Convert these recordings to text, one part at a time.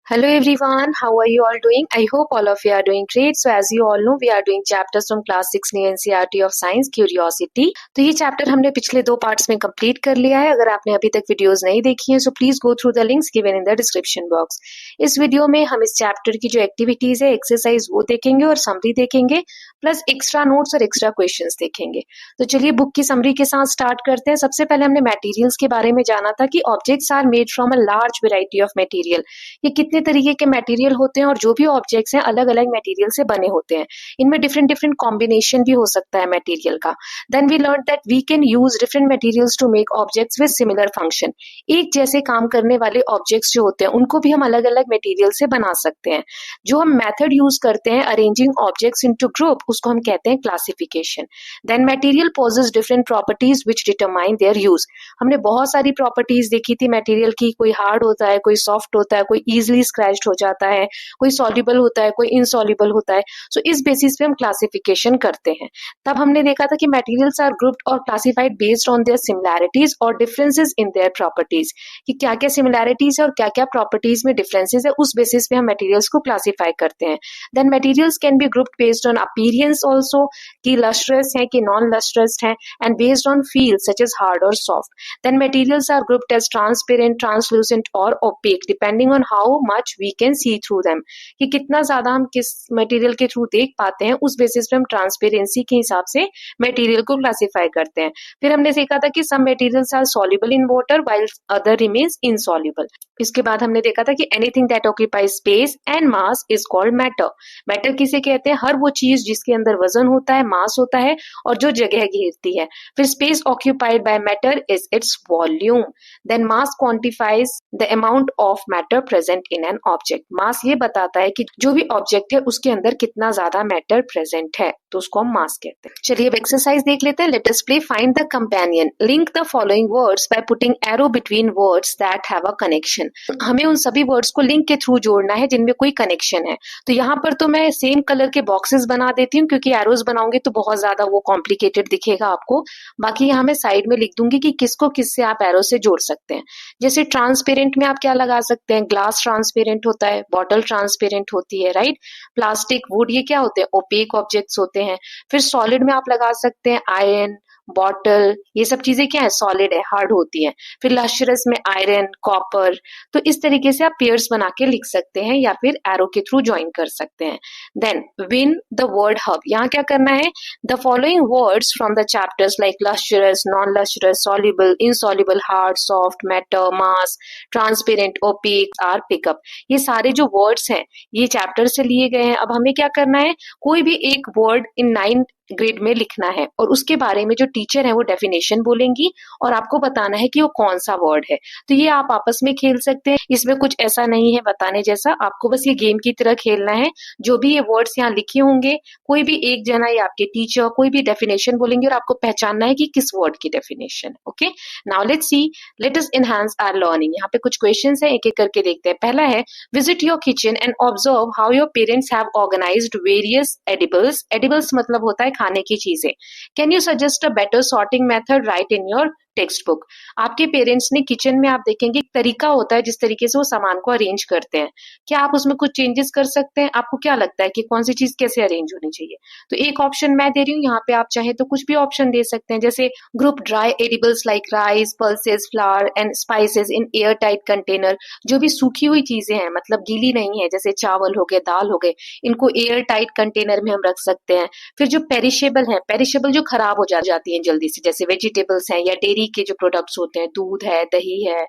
Hello everyone, how are you all doing? I hope all of you are doing great. So as you all know, we are doing chapters from class 6 new NCERT of Science Curiosity. तो ये chapter हमने पिछले 2 parts में complete कर लिया है. अगर आपने अभी तक वीडियोस नहीं देखी हैं, so please go through the links given in the description box. इस वीडियो में हम इस चैप्टर की जो एक्टिविटीज है, एक्सरसाइज वो देखेंगे और समरी देखेंगे, प्लस एक्स्ट्रा नोट्स और एक्स्ट्रा क्वेश्चंस देखेंगे. तो चलिए बुक की समरी के साथ स्टार्ट करते हैं. सबसे पहले हमने मटेरियल्स के बारे में जाना था कि objects are made from a large variety of material. ये कितने तरीके के मटेरियल होते हैं और जो भी ऑब्जेक्ट्स हैं अलग अलग मटेरियल से बने होते हैं. इनमें डिफरेंट डिफरेंट कॉम्बिनेशन भी हो सकता है मटेरियल का. Then we learn that we can use different materials to make objects with similar function. एक जैसे काम करने वाले ऑब्जेक्ट्स जो होते हैं उनको भी हम अलग अलग मटेरियल से बना सकते हैं. जो हम मेथड यूज करते हैं अरेंजिंग ऑब्जेक्ट्स इनटू ग्रुप, उसको हम कहते हैं classification. Then material possess different properties which determine their use. हमने बहुत सारी प्रॉपर्टीज देखी थी मटेरियल की. कोई हार्ड होता है, कोई सॉफ्ट होता है, कोई इजिली स्क्रैच्ड हो जाता है, कोई सॉल्युबल होता है, कोई इनसॉल्युबल होता है. सो इस बेसिस पे हम क्लासिफिकेशन करते हैं. तब हमने देखा था कि मटेरियल्स आर ग्रुप्ड और classified based on their similarities और डिफरेंसेस इन देयर प्रॉपर्टीज. कि क्या क्या सिमिलैरिटीज है और क्या क्या प्रॉपर्टीज में डिफरेंसेस है, उस बेसिस पे हम मटेरियल्स को क्लासिफाई करते हैं. Then materials can be grouped based on appearance also, कि लस्ट्रस है कि नॉन लस्ट्रस है, and based on feel such as hard और soft. Then materials are grouped as transparent, translucent और opaque depending on how much we can see through them. कि कितना ज्यादा हम किस मटेरियल के थ्रू देख पाते हैं, उस बेसिस पे हम ट्रांसपेरेंसी के हिसाब से मटेरियल को क्लासिफाई करते हैं. फिर हमने देखा था कि some materials are soluble in water while other remains insoluble. इसके बाद हमने देखा था कि anything that occupies space and mass is called matter. Matter किसे कहते हैं? हर वो चीज जिसके अंदर वजन होता है, मास होता है और जो जगह घेरती है. फिर space occupied by matter is its volume. Then mass quantifies the amount of matter present in an object. Mass ये बताता है कि जो भी ऑब्जेक्ट है उसके अंदर कितना ज्यादा मैटर प्रेजेंट है, तो उसको हम मास कहते हैं. चलिए अब एक्सरसाइज देख लेते हैं. Let us play find the companion. Link the following words by putting arrow between words that have a connection. हमें उन सभी वर्ड्स को लिंक के थ्रू जोड़ना है जिनमें कोई कनेक्शन है. तो यहाँ पर तो मैं सेम कलर के बॉक्सेस बना देती हूँ, क्योंकि एरोज बनाऊंगी तो बहुत ज्यादा वो कॉम्प्लिकेटेड दिखेगा आपको. बाकी यहाँ मैं साइड में लिख दूंगी कि किसको किससे आप एरो से जोड़ सकते हैं. जैसे ट्रांसपेरेंट में आप क्या लगा सकते हैं? ग्लास ट्रांसपेरेंट होता है, बॉटल ट्रांसपेरेंट होती है, राइट. प्लास्टिक, वुड, ये क्या होते हैं? ओपेक ऑब्जेक्ट्स होते हैं. फिर सॉलिड में आप लगा सकते हैं आयरन, बॉटल, ये सब चीजें क्या है? सॉलिड है, हार्ड होती है. फिर लश्रस में आयरन, कॉपर. तो इस तरीके से आप पेयर्स बना के लिख सकते हैं या फिर एरो के थ्रू ज्वाइन कर सकते हैं. Then win the word hub. यहाँ क्या करना है? The following words from the chapters like lustrous, non lustrous, soluble, insoluble, hard, soft, matter, mass, transparent, opaque are pick up. ये सारे जो वर्ड्स हैं ये चैप्टर से लिए गए हैं. अब हमें क्या करना है? कोई भी एक वर्ड इन 9 ग्रिड में लिखना है और उसके बारे में जो टीचर है वो डेफिनेशन बोलेंगी और आपको बताना है कि वो कौन सा वर्ड है. तो ये आप आपस में खेल सकते हैं. इसमें कुछ ऐसा नहीं है बताने जैसा, आपको बस ये गेम की तरह खेलना है. जो भी ये वर्ड्स यहाँ लिखे होंगे, कोई भी एक जना या आपके टीचर कोई भी डेफिनेशन बोलेंगे और आपको पहचानना है कि किस वर्ड की डेफिनेशन है. Okay, now let's see, let us enhance our learning. यहाँ पे कुछ क्वेश्चंस है, एक एक करके देखते हैं. पहला है, visit your kitchen and observe how your parents have organised various edibles. Edibles मतलब होता है खाने की चीजें. Can you suggest a better sorting method? Write in your text book. आपके पेरेंट्स ने किचन में, आप देखेंगे एक तरीका होता है जिस तरीके से वो सामान को अरेंज करते हैं. क्या आप उसमें कुछ चेंजेस कर सकते हैं? आपको क्या लगता है कि कौन सी चीज कैसे अरेंज होनी चाहिए? तो एक ऑप्शन मैं दे रही हूँ, यहाँ पे आप चाहे तो कुछ भी ऑप्शन दे सकते हैं. जैसे group dry edibles like rice, pulses, flower and spices in air tight container. जो भी सूखी हुई चीजें हैं, मतलब गीली नहीं है, जैसे चावल हो गए, दाल हो गए, इनको एयर टाइट कंटेनर में हम रख सकते हैं. फिर जो पेरिशेबल है, पेरिशेबल जो खराब हो जाती है जल्दी से, जैसे वेजिटेबल्स हैं या डेयरी के जो प्रोडक्ट्स होते हैं, दूध है, दही है,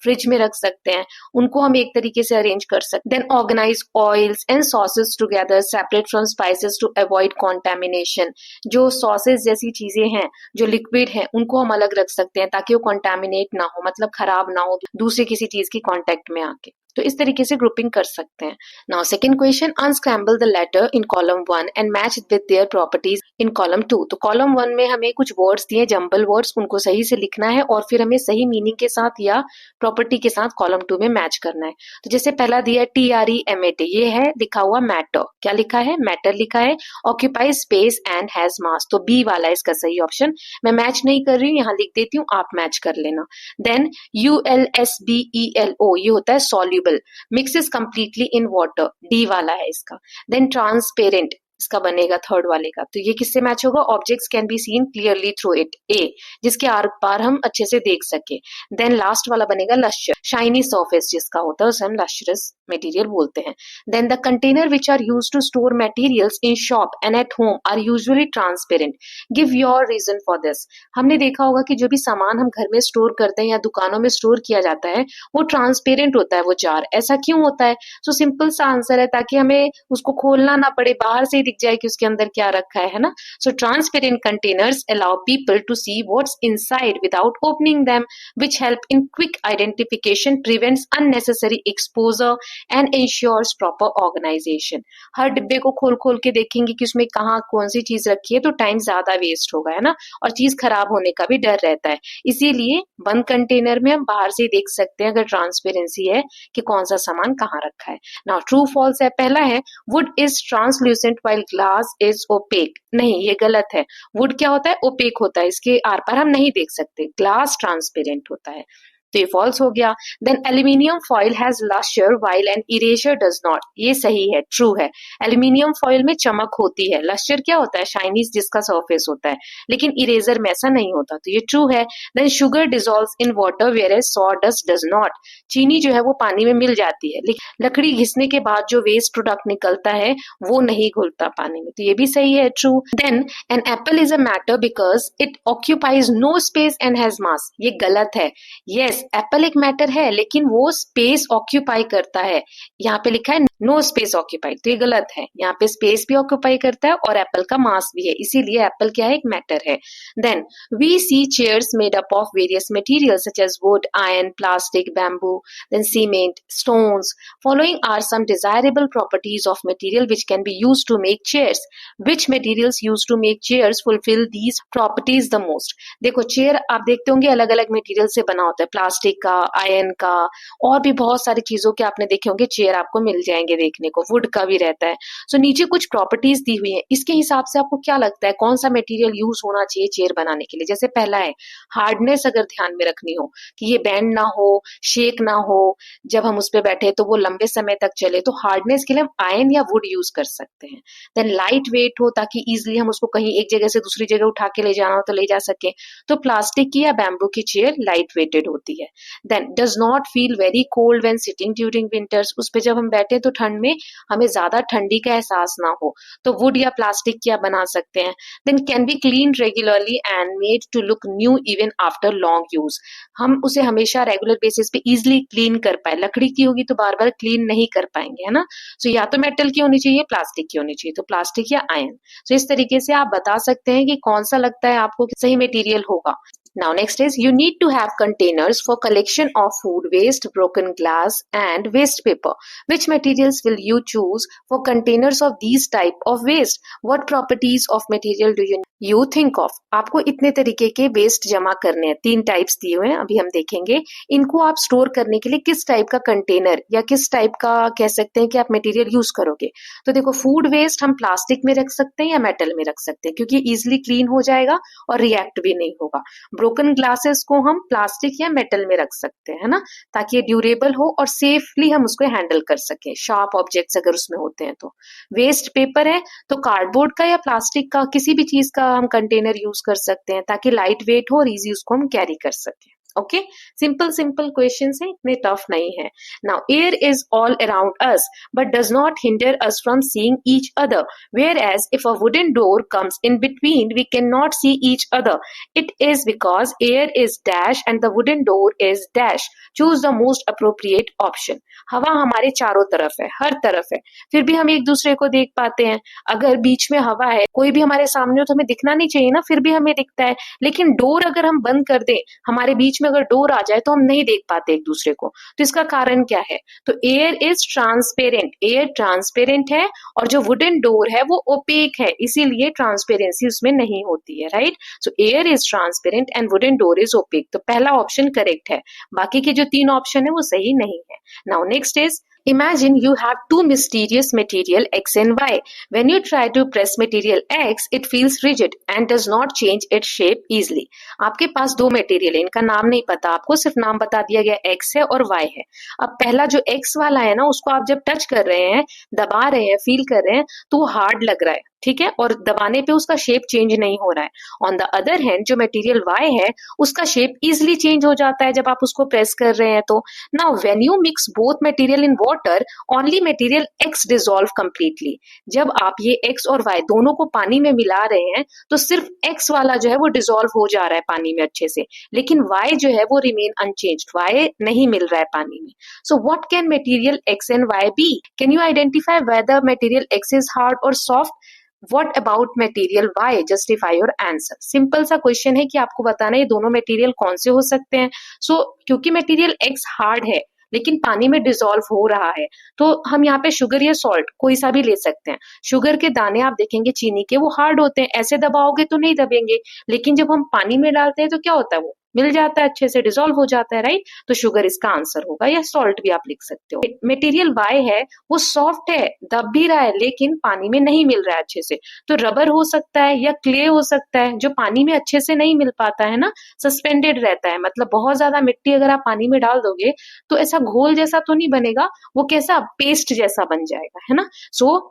फ्रिज में रख सकते हैं. उनको हम एक तरीके से अरेंज कर सकते हैं. Then organise oils and sauces together separate from spices to avoid contamination. जो सॉसेस जैसी चीजें हैं, जो लिक्विड है, उनको हम अलग रख सकते हैं ताकि वो कॉन्टेमिनेट ना हो, मतलब खराब ना हो दूसरे किसी चीज की कॉन्टेक्ट में आके. तो इस तरीके से ग्रुपिंग कर सकते हैं. Now second question, unscramble the letter in column 1 and match with their properties in column 2. तो कॉलम 1 में हमें कुछ वर्ड्स दिए, जंबल वर्ड्स, उनको सही से लिखना है और फिर हमें सही मीनिंग के साथ या प्रॉपर्टी के साथ कॉलम 2 में मैच करना है. तो जैसे पहला दिया TREMAT, ये है लिखा हुआ मैटर. क्या लिखा है? मैटर लिखा है. ऑक्यूपाई स्पेस एंड हैज मास, तो बी वाला इसका सही ऑप्शन. मैं मैच नहीं कर रही हूँ, यहाँ लिख देती हूँ, आप मैच कर लेना. देन ULSBELO, ये होता है soluble. soluble, mixes completely in water, D वाला है इसका. Then transparent इसका बनेगा थर्ड वाले का. तो ये किससे मैच होगा? Objects can be seen clearly through it, a, जिसके आर पार हम अच्छे से देख सके. देन लास्ट वाला बनेगा लश्यर, शाइनी सरफेस जिसका होता है उसे हम लश्यरस मटेरियल बोलते हैं. Then the container which are use to store materials in shop and at home are usually transparent. Give your reason for this. हमने देखा होगा कि जो भी सामान हम घर में स्टोर करते हैं या दुकानों में स्टोर किया जाता है वो ट्रांसपेरेंट होता है वो जार. ऐसा क्यों होता है? सो सिंपल सा आंसर है, ताकि हमें उसको खोलना ना पड़े, बाहर से ही दिख जाए कि उसके अंदर क्या रखा है ना. So transparent containers allow people to see what's inside without opening them, which help in quick identification, prevents unnecessary exposure and ensures proper organization. हर डिब्बे को खोल खोल के देखेंगे कि उसमें कहाँ कौन सी चीज रखी है तो टाइम ज्यादा वेस्ट होगा, है ना, और चीज खराब होने का भी डर रहता है. इसीलिए बंद कंटेनर में हम बाहर से ही देख सकते हैं अगर ट्रांसपेरेंसी है कि कौन सा सामान कहाँ रखा है. नाउ ट्रू फॉल्स है. पहला है wood is translucent while glass is opaque. नहीं, ये गलत है. वुड क्या होता है? ओपेक होता है, इसके आर पार हम नहीं देख सकते. ग्लास ट्रांसपेरेंट होता है, तो ये फॉल्स हो गया. Then aluminium foil has lustre while an eraser does not. ये सही है, ट्रू है. एल्यूमिनियम फॉइल में चमक होती है. लश्यर क्या होता है? शाइनी जिसका सरफेस होता है, लेकिन इरेजर में ऐसा नहीं होता, तो ये ट्रू है. Then sugar dissolves in water whereas sawdust does not. चीनी जो है वो पानी में मिल जाती है, लेकिन लकड़ी घिसने के बाद जो वेस्ट प्रोडक्ट निकलता है वो नहीं घुलता पानी में, तो ये भी सही है, true. Then an apple is a matter because it occupies no space and has mass. ये गलत है. यस, एप्पल एक मैटर है लेकिन वो स्पेस ऑक्यूपाई करता है. यहाँ पे लिखा है नो स्पेस ऑक्यूपाइड, तो ये गलत है. यहाँ पे स्पेस भी ऑक्यूपाई करता है और एप्पल का मास भी है, इसीलिए एप्पल क्या है? एक मैटर है. Then we see chairs made up of various materials such as wood, iron, plastic, bamboo, then cement, stones. Following are some desirable properties of material which can be used to make chairs. Which materials used to make chairs fulfil these properties the most. देखो, chair आप देखते होंगे अलग अलग material से बना होता है, प्लास्टिक का, आयरन का, और भी बहुत सारी चीजों के आपने देखे होंगे चेयर आपको मिल जाएंगे देखने को. वुड का भी रहता है. सो नीचे कुछ प्रॉपर्टीज दी हुई है, इसके हिसाब से आपको क्या लगता है कौन सा मटेरियल यूज होना चाहिए चेयर बनाने के लिए? जैसे पहला है हार्डनेस, अगर ध्यान में रखनी हो कि ये बैंड ना हो, शेक ना हो, जब हम उस पर बैठे तो वो लंबे समय तक चले, तो हार्डनेस के लिए हम आयरन या वुड यूज कर सकते हैं. देन लाइट वेट हो ताकि इजिली हम उसको कहीं एक जगह से दूसरी जगह उठा के ले जाना हो तो ले जा सके, तो प्लास्टिक की या बैम्बू की चेयर लाइट वेटेड होती है. Then does not feel very cold when sitting during winters. उस पे जब हम बैठे तो ठंड में हमें ज्यादा ठंडी का एहसास ना हो, तो वुड या प्लास्टिक की आप बना सकते हैं. Then can be clean regularly and made to look new even after long use. हम उसे हमेशा रेगुलर बेसिस पे इजिली क्लीन कर पाए. लकड़ी की होगी तो बार बार क्लीन नहीं कर पाएंगे, है ना. सो या तो मेटल की होनी चाहिए, प्लास्टिक की होनी चाहिए, तो प्लास्टिक या आयरन. सो इस तरीके से आप बता सकते हैं कि कौन सा लगता है आपको कि सही मटेरियल होगा. Now next is you need to have containers for collection of food waste, broken glass and waste paper. Which materials will you choose for containers of these type of waste? What properties of material do you think of? आपको इतने तरीके के waste जमा करने हैं, 3 types दिए हुए हैं, अभी हम देखेंगे. इनको आप स्टोर करने के लिए किस टाइप का कंटेनर या किस टाइप का कह सकते हैं कि आप मटेरियल यूज करोगे. तो देखो, फूड वेस्ट हम प्लास्टिक में रख सकते हैं या मेटल में रख सकते हैं, क्योंकि इजिली क्लीन हो जाएगा और रिएक्ट भी नहीं होगा. ब्रोकन ग्लासेस को हम प्लास्टिक या मेटल में रख सकते हैं, है ना, ताकि ये ड्यूरेबल हो और सेफली हम उसको हैंडल कर सकें, शार्प ऑब्जेक्ट्स अगर उसमें होते हैं तो. वेस्ट पेपर है तो कार्डबोर्ड का या प्लास्टिक का किसी भी चीज का हम कंटेनर यूज कर सकते हैं ताकि लाइट वेट हो और इजी उसको हम कैरी कर सकें. ओके, सिंपल क्वेश्चंस है, इतने टफ नहीं है. Now air is all around us but does not hinder us from seeing each other, whereas if a wooden door comes in between we can not see each other. It is because air is dash and the wooden door is dash. Choose the most appropriate option. हवा हमारे चारों तरफ है, हर तरफ है, फिर भी हम एक दूसरे को देख पाते हैं. अगर बीच में हवा है, कोई भी हमारे सामने हो तो हमें दिखना नहीं चाहिए ना, फिर भी हमें दिखता है. लेकिन डोर अगर हम बंद कर दें, हमारे बीच में अगर डोर आ जाए तो हम नहीं देख पाते एक दूसरे को. तो इसका कारण क्या है? तो air is transparent, air transparent है और जो वुडन डोर है वो ओपेक है, इसीलिए ट्रांसपेरेंसी उसमें नहीं होती है, right. So air is transparent and wooden door is opaque. तो पहला ऑप्शन करेक्ट है, बाकी के जो 3 ऑप्शन है वो सही नहीं है. Now next is Imagine you have two mysterious material X and Y. When you try to press material X, it feels rigid and does not change its shape easily. आपके पास दो मटेरियल है, इनका नाम नहीं पता आपको, सिर्फ नाम बता दिया गया X है और Y है। अब पहला जो X वाला है ना, उसको आप जब टच कर रहे हैं, दबा रहे हैं, फील कर रहे हैं, तो वो हार्ड लग रहा है, ठीक है, और दबाने पे उसका शेप चेंज नहीं हो रहा है। ऑन द अदर हैंड जो मटेरियल Y है, उसका शेप इजिली चेंज हो जाता है जब आप उसको प्रेस कर रहे हैं तो। Now when you mix both material in water, only material X dissolve completely. जब आप ये X और Y दोनों को पानी में मिला रहे हैं, तो सिर्फ X वाला जो है वो डिसॉल्व हो जा रहा है पानी में अच्छे से, लेकिन Y जो है वो रिमेन अनचेंज्ड, Y नहीं मिल रहा है पानी में। So what can material X and Y be? Can you identify whether material X is hard और soft? What about material Y? Justify your answer. Simple सा क्वेश्चन है कि आपको बताना है ये दोनों मटेरियल कौन से हो सकते हैं। क्योंकि मटेरियल X हार्ड है लेकिन पानी में डिसॉल्व हो रहा है, तो हम यहाँ पे शुगर या सॉल्ट कोई सा भी ले सकते हैं। शुगर के दाने आप देखेंगे चीनी के, वो हार्ड होते हैं, ऐसे दबाओगे तो नहीं दबेंगे, लेकिन जब हम पानी में डालते हैं तो क्या होता है, वो मिल जाता है, अच्छे से डिसॉल्व हो जाता है, राइट। तो शुगर इसका आंसर होगा, या सॉल्ट भी आप लिख सकते हो। मटेरियल Y है, वो सॉफ्ट है, दब भी रहा है, लेकिन पानी में नहीं मिल रहा है अच्छे से, तो रबर हो सकता है या क्ले हो सकता है, जो पानी में अच्छे से नहीं मिल पाता है ना, सस्पेंडेड रहता है। मतलब बहुत ज्यादा मिट्टी अगर आप पानी में डाल दोगे तो ऐसा घोल जैसा तो नहीं बनेगा, वो कैसा पेस्ट जैसा बन जाएगा, है ना।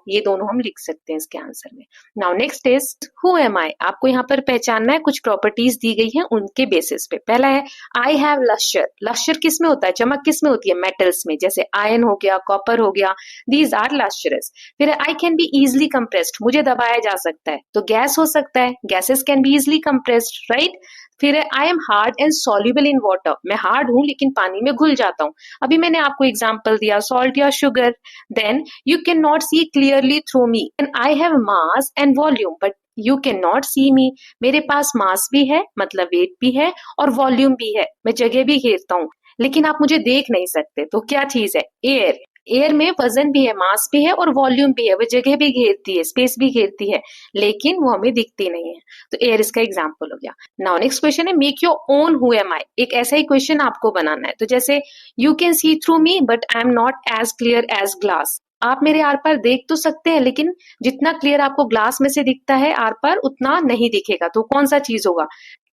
ये दोनों हम लिख सकते हैं इसके आंसर में। Now next is who am I. आपको यहाँ पर पहचानना है, कुछ प्रॉपर्टीज दी गई है उनके बेसिस पे। पहला है आई हैव लश्यर। लश्यर किस में होता है, चमक किस में होती है, मेटल्स में, जैसे आयरन हो गया, कॉपर हो गया, दीज आर लश्यरस। फिर I can be easily compressed, मुझे दबाया जा सकता है, तो गैस हो सकता है, gases can be easily compressed, right. फिर है I am hard and soluble in water, मैं हार्ड हूं लेकिन पानी में घुल जाता हूं। अभी मैंने आपको एग्जांपल दिया, सॉल्ट या sugar. Then you can not see clearly through me and I have mass and volume but you can not see me. मेरे पास मास भी है, मतलब वेट भी है, और वॉल्यूम भी है, मैं जगह भी घेरता हूँ, लेकिन आप मुझे देख नहीं सकते। तो क्या चीज है, एयर। एयर में वजन भी है, मास भी है और वॉल्यूम भी है, वो जगह भी घेरती है, स्पेस भी घेरती है, लेकिन वो हमें दिखती नहीं है। तो एयर इसका एग्जाम्पल हो गया। नाउ नेक्स्ट क्वेश्चन है make your own who am I. एक ऐसा ही क्वेश्चन आपको बनाना है। तो जैसे you can see through me but I am not as clear as glass. आप मेरे आर पार देख तो सकते हैं, लेकिन जितना क्लियर आपको ग्लास में से दिखता है आर पार, उतना नहीं दिखेगा। तो कौन सा चीज होगा,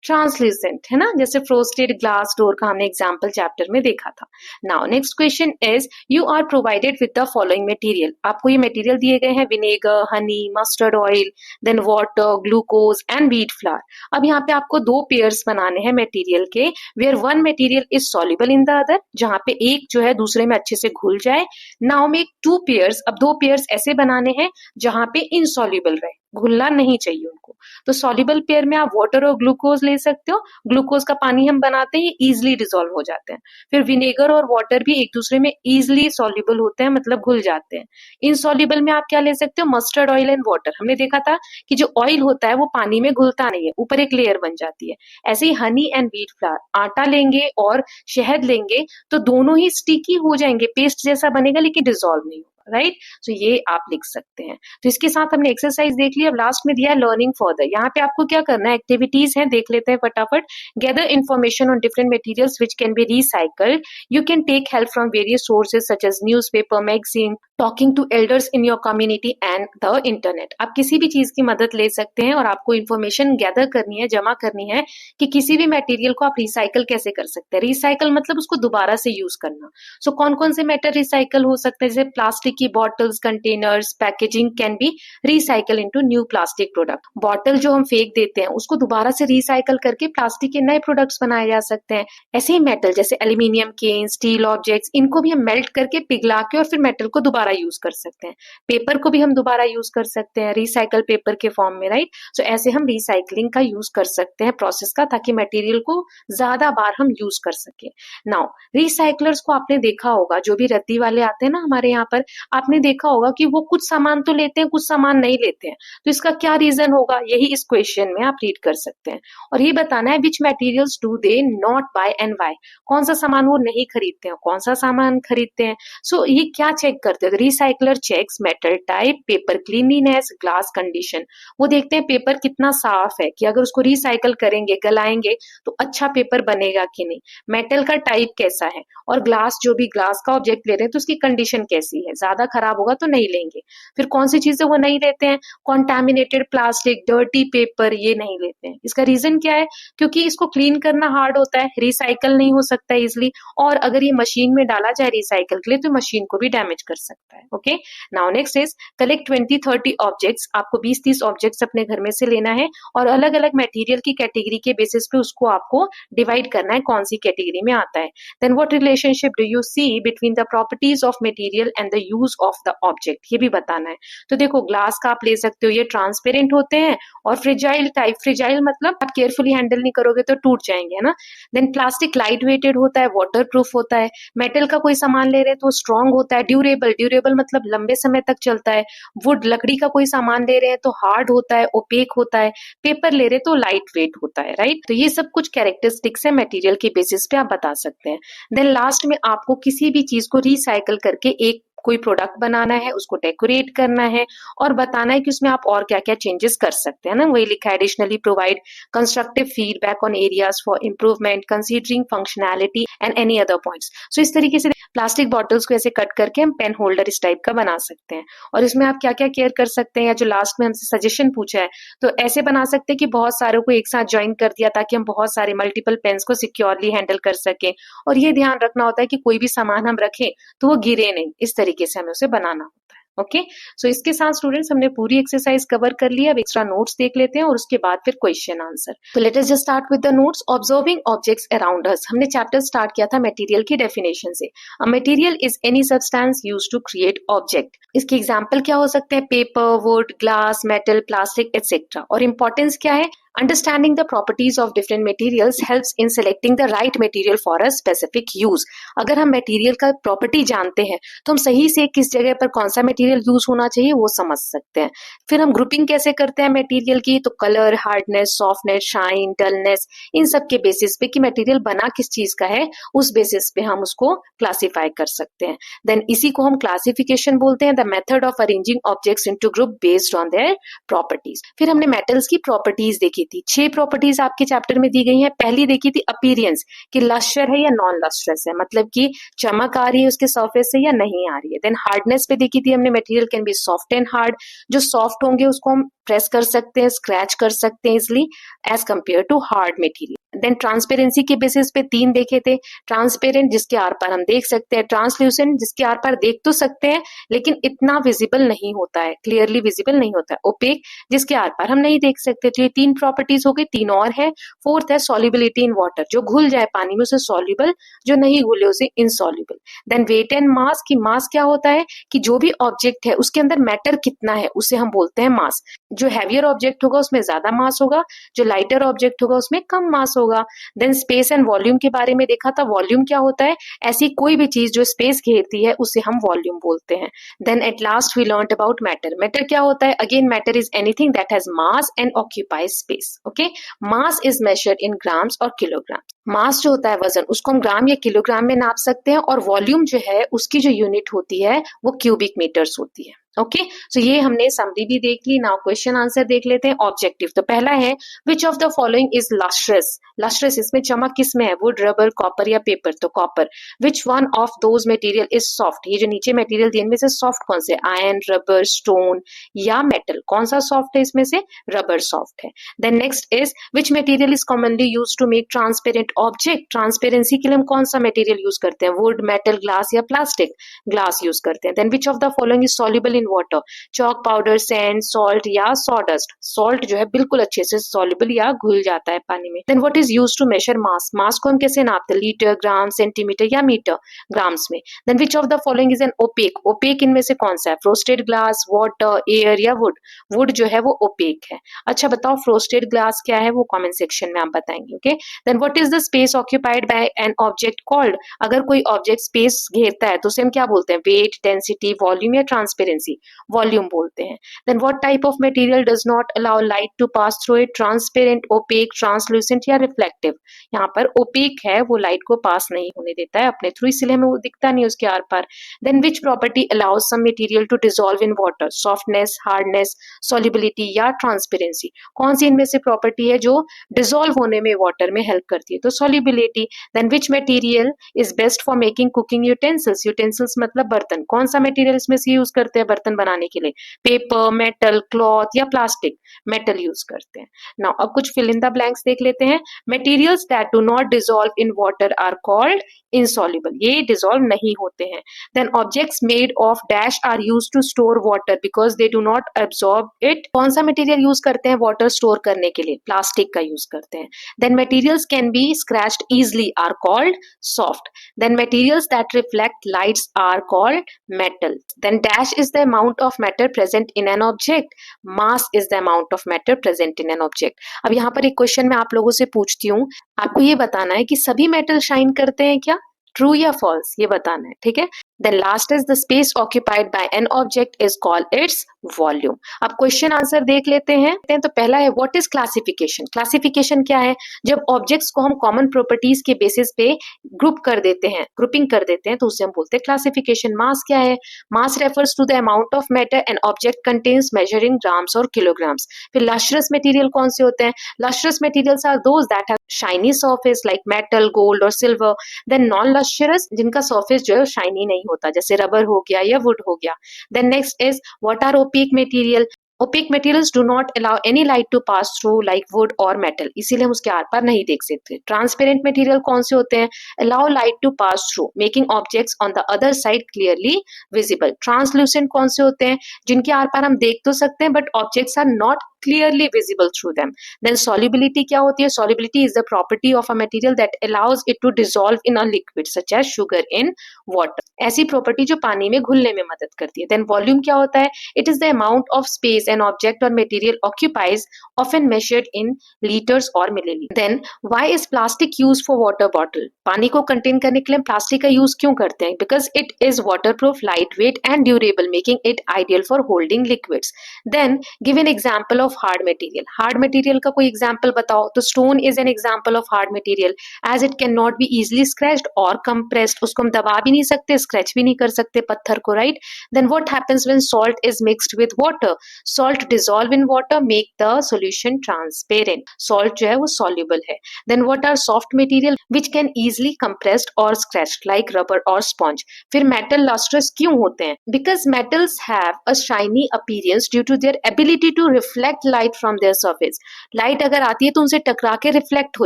ट्रांसल्यूसेंट, है ना, जैसे फ्रोस्टेड ग्लास डोर का हमने एग्जांपल चैप्टर में देखा था। Now next question is you are provided with the following material. आपको ये मटेरियल दिए गए हैं, vinegar, honey, mustard oil, then water, glucose and wheat flour. अब यहाँ पे आपको दो पेयर्स बनाने हैं मटेरियल के, where one material is soluble in the other, जहां पे एक जो है दूसरे में अच्छे से घुल जाए। Now make two pairs. अब दो पेयर्स ऐसे बनाने हैं जहां पे इनसॉल्युबल रहे, घुलना नहीं चाहिए उनको। तो सॉल्युबल पेयर में आप वाटर और ग्लूकोज ले सकते हो। ग्लूकोज का पानी हम बनाते हैं, ये इजिली डिसॉल्व हो जाते हैं। फिर विनेगर और वाटर भी एक दूसरे में इजिली सॉल्युबल होते हैं, मतलब घुल जाते हैं। इनसॉल्युबल में आप क्या ले सकते हो, मस्टर्ड ऑयल एंड वाटर। हमने देखा था कि जो ऑयल होता है वो पानी में घुलता नहीं है, ऊपर एक लेयर बन जाती है। ऐसे ही हनी एंड व्हीट फ्लावर, आटा लेंगे और शहद लेंगे तो दोनों ही स्टिकी हो जाएंगे, पेस्ट जैसा बनेगा, लेकिन डिसॉल्व नहीं होगा, राइट। तो ये आप लिख सकते हैं। तो इसके साथ हमने एक्सरसाइज देख ली। अब लास्ट में दिया है लर्निंग फर्दर। यहाँ पे आपको क्या करना है, एक्टिविटीज हैं, देख लेते हैं फटाफट। Gather information on different materials which can be recycled. You can take help from various sources such as newspaper, magazine, talking to elders in your community and the internet. आप किसी भी चीज की मदद ले सकते हैं और आपको इन्फॉर्मेशन गैदर करनी है, जमा करनी है कि किसी भी मटेरियल को आप रिसाइकल कैसे कर सकते हैं। रिसाइकल मतलब उसको दोबारा से यूज करना। सो कौन कौन से मेटल रिसाइकल हो सकते हैं, जैसे प्लास्टिक की bottles, containers, packaging can be recycle into new plastic product. Bottle जो हम फेंक देते हैं उसको दोबारा से रिसाइकल करके प्लास्टिक के नए प्रोडक्ट्स बनाए जा सकते हैं। ऐसे ही मेटल जैसे एल्यूमिनियम, केन, स्टील ऑब्जेक्ट्स, इनको भी हम मेल्ट करके, पिघला के और फिर मेटल को दोबारा यूज कर सकते हैं। पेपर को भी हम दोबारा यूज कर सकते हैं रिसाइकल पेपर के फॉर्म में, राइट। सो ऐसे हम रिसाइकलिंग का यूज कर सकते हैं प्रोसेस का, ताकि मटेरियल को ज्यादा बार हम यूज कर सके। नाउ रिसाइकलर्स को आपने देखा होगा, जो भी रद्दी वाले आते हैं ना हमारे यहाँ पर, आपने देखा होगा कि वो कुछ सामान तो लेते हैं, कुछ सामान नहीं लेते हैं। तो इसका क्या रीजन होगा, यही इस क्वेश्चन में आप रीड कर सकते हैं। और ये बताना है which materials do they not buy and why. कौन सा सामान वो नहीं खरीदते हैं, कौन सा सामान खरीदते हैं। सो ये क्या चेक करते हैं, recycler checks metal type, paper cleanliness, glass condition. वो देखते हैं पेपर कितना साफ है, कि अगर उसको रिसाइकल करेंगे, गलाएंगे तो अच्छा पेपर बनेगा कि नहीं। मेटल का टाइप कैसा है, और ग्लास, जो भी ग्लास का ऑब्जेक्ट ले रहे हैं तो उसकी कंडीशन कैसी है, ज्यादा खराब होगा तो नहीं लेंगे। फिर कौन सी चीजें वो नहीं लेते हैं, कॉन्टेमिनेटेड प्लास्टिक, डर्टी पेपर, ये नहीं लेते हैं। इसका रीजन क्या है, क्योंकि इसको क्लीन करना हार्ड होता है, रिसाइकल नहीं हो सकता इजिली, और अगर ये मशीन में डाला जाए रिसाइकल के लिए तो मशीन को भी डैमेज कर सकता है। Okay, now next is collect 20-30 objects. आपको 20-30 ऑब्जेक्ट्स अपने घर में से लेना है और अलग अलग मटेरियल की कैटेगरी के बेसिस पे उसको आपको डिवाइड करना है कौन सी कैटेगरी में आता है। Then what relationship do you see between the properties of material and the use of the object, ये भी बताना है। तो देखो, ग्लास का आप ले सकते हो, ये ट्रांसपेरेंट होते हैं, और फ्रिजाइल टाइप, फ्रिजाइल मतलब आप केयरफुली हैंडल नहीं करोगे तो टूट जाएंगे, है ना। देन प्लास्टिक लाइट वेटेड होता है, वाटर प्रूफ होता है। मेटल का कोई सामान ले रहे हैं तो स्ट्रॉन्ग होता है, ड्यूरेबल, ड्यूरेबल मतलब लंबे समय तक चलता है। वुड, लकड़ी का कोई सामान ले रहे हैं तो हार्ड होता है, ओपेक होता है। पेपर ले रहे हैं तो लाइट वेट होता है, राइट। तो ये सब कुछ कैरेक्टरिस्टिक्स है मटेरियल के बेसिस पे आप बता सकते हैं। देन लास्ट में आपको किसी भी चीज को रिसाइकल करके एक कोई प्रोडक्ट बनाना है, उसको डेकोरेट करना है और बताना है कि उसमें आप और क्या क्या चेंजेस कर सकते हैं ना। वही लिखा है, additionally provide constructive feedback on areas for improvement considering functionality and any other points. So इस तरीके से प्लास्टिक बॉटल्स को ऐसे कट करके हम पेन होल्डर इस टाइप का बना सकते हैं। और इसमें आप क्या क्या केयर कर सकते हैं, या जो लास्ट में हमसे सजेशन पूछा है, तो ऐसे बना सकते हैं कि बहुत सारों को एक साथ ज्वाइन कर दिया ताकि हम बहुत सारे मल्टीपल पेन्स को सिक्योरली हैंडल कर सकें। और ये ध्यान रखना होता है कि कोई भी सामान हम रखें तो वो गिरे नहीं, इस तरीके से हमें उसे बनाना होता है। ओके, सो इसके साथ स्टूडेंट्स हमने पूरी एक्सरसाइज कवर कर ली। अब एक्स्ट्रा नोट्स देख लेते हैं और उसके बाद फिर क्वेश्चन आंसर। तो let us just start with the notes. Observing objects around us, हमने चैप्टर स्टार्ट किया था मटेरियल की डेफिनेशन से। A material is any substance used to create object. इसके एग्जांपल क्या हो सकते हैं, paper, wood, glass, metal, plastic etcetera. और इंपॉर्टेंस क्या है, understanding the properties of different materials helps in selecting the right material for a specific use। अगर हम मटेरियल का प्रॉपर्टी जानते हैं तो हम सही से किस जगह पर कौन सा मटेरियल यूज होना चाहिए वो समझ सकते हैं। फिर हम ग्रुपिंग कैसे करते हैं मटेरियल की, तो colour, hardness, softness, shine, dullness, इन सब के बेसिस पे कि मटेरियल बना किस चीज का है, उस बेसिस पे हम उसको क्लासिफाई कर सकते हैं। देन इसी को हम क्लासिफिकेशन बोलते हैं, the method of arranging objects into group based on their properties. फिर हमने मेटल्स की प्रॉपर्टीज देखी थी। 6 प्रॉपर्टीज आपके चैप्टर में दी गई हैं। पहली देखी थी अपीयरेंस, कि लस्टर है या नॉन लस्ट्रस है, मतलब कि चमक आ रही है उसके सरफेस से या नहीं आ रही है। देन हार्डनेस पे देखी थी हमने, material can be soft and hard. जो सॉफ्ट होंगे उसको हम प्रेस कर सकते हैं, स्क्रैच कर सकते हैं easily as compare to hard material. Then transparency के बेसिस पे 3 देखे थे। ट्रांसपेरेंट, जिसके आर पार हम देख सकते हैं। ट्रांसल्यूसेंट, जिसके आर पार देख तो सकते हैं लेकिन इतना विजिबल नहीं होता है, क्लियरली विजिबल नहीं होता है। ओपेक, जिसके आर पार हम नहीं देख सकते। तो ये 3 प्रॉपर्टीज हो गई, 3 और है। फोर्थ है सॉल्युबिलिटी इन वाटर, जो घुल जाए पानी में उसे सॉल्युबल, जो नहीं घुले उसे insoluble. Then weight and mass, की मास क्या होता है कि जो भी ऑब्जेक्ट है उसके अंदर मैटर कितना है उसे हम बोलते हैं मास। जो हैवियर ऑब्जेक्ट होगा उसमें ज्यादा मास होगा, जो लाइटर ऑब्जेक्ट होगा उसमें कम मास होगा। देन स्पेस एंड वॉल्यूम के बारे में देखा था। वॉल्यूम क्या होता है, ऐसी कोई भी चीज जो स्पेस घेरती है उसे हम वॉल्यूम बोलते हैं। Then at last we learned about matter. Matter क्या होता है, again matter is anything that has mass and occupies space. Okay, mass is measured in grams और किलोग्राम। मास जो होता है वजन, उसको हम ग्राम या किलोग्राम में नाप सकते हैं, और वॉल्यूम जो है उसकी जो यूनिट होती है वो क्यूबिक मीटर्स होती है। ओके, सो ये हमने समरी भी देख ली। नाउ क्वेश्चन आंसर देख लेते हैं। ऑब्जेक्टिव, तो पहला है विच of the following is lustrous. Lustrous, इसमें चमक किस में है, वुड, रबर, कॉपर या पेपर, तो copper. Which one of those material is soft, ये जो नीचे मटेरियल दिए इनमें से सॉफ्ट कौन से, आयरन, रबर, स्टोन या मेटल, कौन सा सॉफ्ट है इसमें से, रबर सॉफ्ट है। Then next is which material is commonly use to make transparent object. Transparency के लिए हम कौन सा मटेरियल यूज करते हैं, वुड, मेटल, ग्लास या प्लास्टिक, ग्लास यूज करते हैं। Then which of the following is soluble in water, chalk powder, sand, salt या सॉडस्ट। सॉल्ट जो है बिल्कुल अच्छे से सॉल्युबल या घुल जाता है पानी में। Then what is used to measure mass, mass को हम कैसे नापते हैं, लीटर, ग्राम, सेंटीमीटर या मीटर, ग्राम्स में। Then which of the following is an opaque, opaque इनमें से कौन सा है, फ्रोस्टेड ग्लास, वाटर, एयर या वुड, वुड जो है वो ओपेक है। अच्छा बताओ फ्रोस्टेड ग्लास क्या है, वो कमेंट सेक्शन में आप बताएंगे। Okay, then what is the space occupied by an object called, अगर कोई ऑब्जेक्ट स्पेस घेरता है तो उसे हम क्या बोलते हैं, वेट, डेंसिटी, वॉल्यूम या ट्रांसपेरेंसी। ट्रांसपेरेंसी, वॉल्यूम बोलते हैं। Then what type of material does not allow light to pass through it, transparent, opaque, translucent या रिफ्लेक्टिव। यहाँ पर ओपेक है, वो लाइट को पास नहीं होने देता है अपने थ्रू, इसलिए हमें वो दिखता नहीं उसके आर पार। Then which property allows some material to dissolve in water, softness, hardness, solubility या ट्रांसपेरेंसी। कौन सी इनमें से प्रॉपर्टी है जो डिसॉल्व होने में वाटर में हेल्प करती है, तो solubility. Then which material is best for making cooking utensils, utensils मतलब बर्तन, कौन सा मटेरियल इसमें से यूज करते हैं बर्तन बनाने के लिए, पेपर, मेटल, क्लॉथ या प्लास्टिक, मेटल यूज करते हैं। नाउ अब कुछ फिल इन द ब्लैंक्स देख लेते हैं। Materials that do not dissolve in water are called insoluble, ये डिसॉल्व नहीं होते हैं। Then objects made of dash are used to store water because they do not absorb it, कौन सा material use करते हैं वाटर स्टोर करने के लिए, प्लास्टिक का यूज करते हैं। Then materials can be scratched easily are called soft. Then materials that reflect lights are called metal. Then dash is the amount of matter present in an object. Mass is the amount of matter present in an object. अब यहाँ पर एक question मैं आप लोगों से पूछती हूँ, आपको ये बताना है कि सभी मेटल शाइन करते हैं क्या, ट्रू या फॉल्स, ये बताना है, ठीक है। Then last is the space occupied by an object is called its volume. अब क्वेश्चन आंसर देख लेते हैं। तो पहला है व्हाट इज क्लासिफिकेशन, क्लासिफिकेशन क्या है, जब ऑब्जेक्ट्स को हम कॉमन प्रॉपर्टीज के बेसिस पे ग्रुप कर देते हैं, ग्रुपिंग कर देते हैं, तो उसे हम बोलते हैं क्लासिफिकेशन। मास क्या है, mass refers to the amount of matter an object contains measure in grams और किलोग्राम्स। फिर लस्ट्रस मटेरियल कौन से होते हैं, lustrous materials are those that have shiny surface like metal, gold और सिल्वर। देन नॉन लस्ट्रस, जिनका surface जो है शाइनी नहीं होता, जैसे रबर हो गया या वुड हो गया। Then next is what are opaque material, opaque materials do not allow any light to pass through like wood और मेटल, इसीलिए हम उसके आर पार नहीं देख सकते। ट्रांसपेरेंट मटेरियल कौन से होते हैं, allow light to pass through making objects on the other side clearly visible. Translucent कौन से होते हैं, जिनके आर पार हम देख तो सकते हैं but objects are not clearly visible through them. Then solubility क्या होती है, solubility is the property of a material that allows it to dissolve in a liquid such as sugar in water. ऐसी property जो पानी में घुलने में मदद करती है। Then volume क्या होता है, it is the amount of space an object or material occupies, often measured in liters or milliliters. Then why is plastic used for water bottle, पानी को कंटेन करने के लिए प्लास्टिक का यूज क्यों करते हैं, because it is waterproof, lightweight and durable, making it ideal for holding liquids. Then give an example of hard material, hard material का कोई एग्जांपल बताओ, तो stone is an example of hard material as it can not be easily scratched और compressed, उसको हम दबा भी नहीं सकते, स्क्रैच भी नहीं कर सकते पत्थर को, right. Then what happens when salt is mixed with water, salt dissolve in water, make the solution transparent, salt जो है वो सॉल्युबल है। Then what are soft material which can easily compressed और स्क्रैच्ड लाइक रबर और sponge. फिर metal lustrous क्यों होते हैं, because metals have a shiny appearance due to their ability to reflect light from their surface, light अगर आती है तो उनसे टकरा के रिफ्लेक्ट हो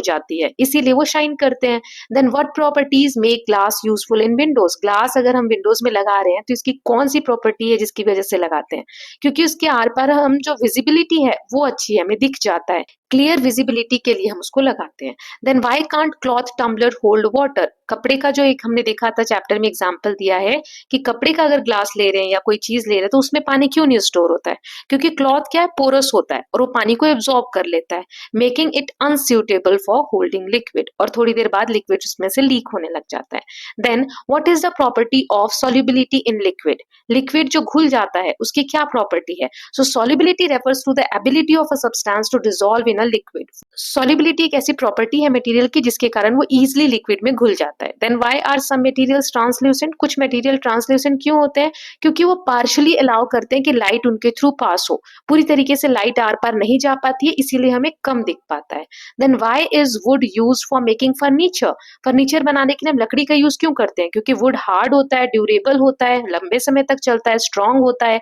जाती है, इसीलिए वो शाइन करते हैं। Then what properties make glass useful in windows, glass अगर हम विंडोज में लगा रहे हैं तो इसकी कौन सी प्रॉपर्टी है जिसकी वजह से लगाते हैं, क्योंकि उसके आर पार हम जो विजिबिलिटी है वो अच्छी है, हमें दिख जाता है, क्लियर विजिबिलिटी के लिए हम उसको लगाते हैं। Then why can't cloth tumbler hold water, कपड़े का जो एक हमने देखा था चैप्टर में एग्जांपल दिया है कि कपड़े का अगर ग्लास ले रहे हैं या कोई चीज ले रहे हैं तो उसमें पानी क्यों नहीं स्टोर होता है, क्योंकि क्लॉथ क्या है, पोरस होता है और वो पानी को एब्जॉर्ब कर लेता है, making it unsuitable for holding liquid, और थोड़ी देर बाद लिक्विड उसमें से लीक होने लग जाता है। Then what is the property of solubility in liquid, liquid जो घुल जाता है उसकी क्या प्रॉपर्टी है, so solubility refers to the ability of a substance to dissolve in a liquid. Solubility एक ऐसी प्रॉपर्टी है मटेरियल की जिसके कारण वो इजिली लिक्विड में घुल जाता है। Then why are some materials translucent, कुछ मटेरियल ट्रांसल्यूसेंट क्यों होते हैं, क्योंकि वो पार्शियली अलाउ करते हैं कि लाइट उनके थ्रू पास हो, पूरी तरीके से लाइट आर पार नहीं जा पाती है, इसीलिए हमें कम दिख पाता है। Then why is wood use for making furniture, furniture बनाने के लिए हम लकड़ी का यूज क्यों करते हैं, क्योंकि वुड हार्ड होता है, ड्यूरेबल होता है, लंबे समय तक चलता है, स्ट्रांग होता है,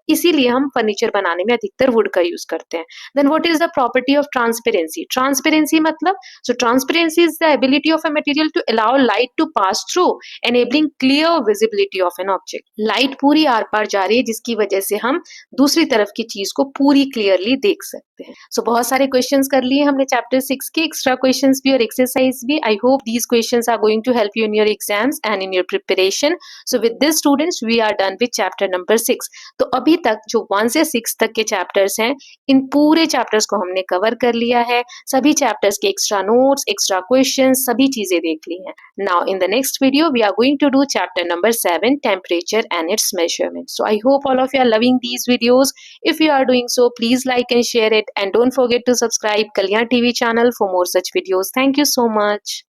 इसीलिए हम फर्नीचर बनाने में अधिकतर वुड का यूज करते हैं। Then what is the property of transparency, transparency मतलब, so transparency is the ability of a material to allow light to pass through enabling clear visibility of an object, light पूरी आर पार जा रही है जिसकी वजह से हम दूसरी तरफ की चीज को पूरी क्लियरली देख सकते हैं। सो बहुत सारे क्वेश्चंस कर लिए हमने चैप्टर 6 के, एक्स्ट्रा क्वेश्चंस भी और एक्सरसाइज भी। I hope these questions are going to help you in your exams and in your preparation. So with this students we are done with chapter number 6। तो अभी अभी तक जो 1 से 6 तक के चैप्टर्स हैं, इन पूरे चैप्टर्स को हमने कवर कर लिया है। सभी चैप्टर्स के एक्स्ट्रा नोट्स, एक्स्ट्रा क्वेश्चंस, सभी चीजें देख ली हैं। Now in the next video we are going to do chapter number 7, temperature and its measurement. So I hope all of you are loving these videos. If you are doing so, please like and share it, and don't forget to subscribe Kalyan TV channel for more such videos. Thank you so much.